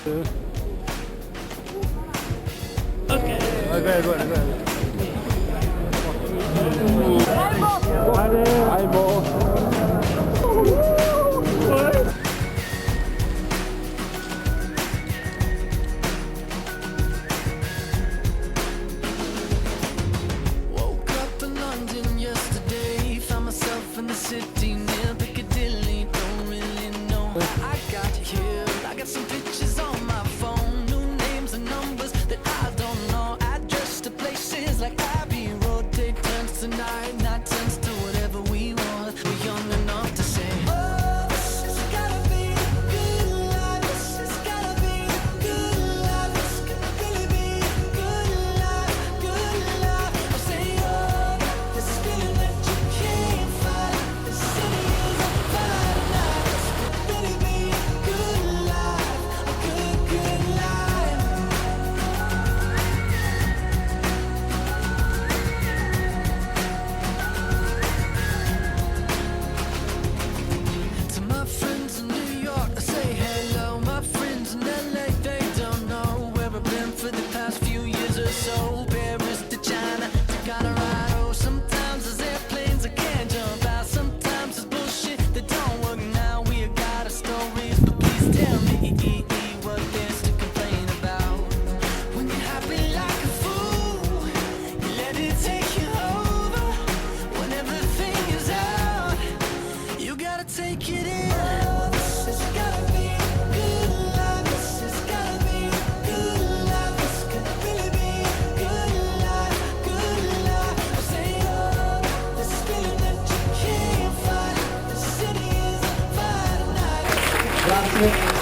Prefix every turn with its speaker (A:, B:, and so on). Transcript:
A: Okay.
B: Go ahead.
C: Woke up in London yesterday, found myself in the city near Piccadilly. Don't really know how I got here. I got some pictures on my phone, new names and numbers that I don't know. Address to places like Abbey Road. Day turns to night, night turns to whatever we want. We're young enough to say, oh, this has gotta be a good life. This has gotta be a good life. This could really be a good life, good life. I say, oh, this feeling that you can't fight. The city is on fire tonight. This could really be a good life, a good, good life. To my friends in New York, I say hello. My friends in LA, they don't know where I've been for the past few years or so. Paris to China to Colorado. Sometimes there's airplanes I can't jump out. Sometimes there's bullshit that don't work. Now we got our stories, but please tell me what there's to complain about. When you're happy like a fool, you let it take you over. When everything is out, you gotta take it in. Oh, this has gotta be a good life. This has gotta be a good life. This could really be a good life, good life. I say, oh, this feeling that you can't fight. The city is on fire tonight.
D: Grazie.